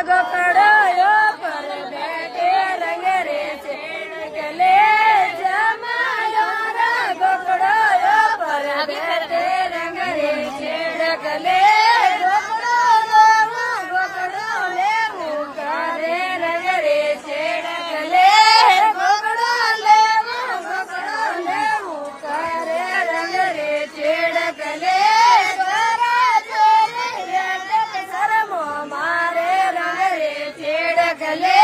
ગોકળો પર બેઠે રંગ રે છેડકલે જમાયો રા ગોકળો પર બેઠે રંગ રે છેડકલે ગોકળો લેવું કરે રંગ રે છેડકલે ગોકળો લેવું કરે રંગ રે છેડકલે શરમો મારે રંગ રે છેડકલે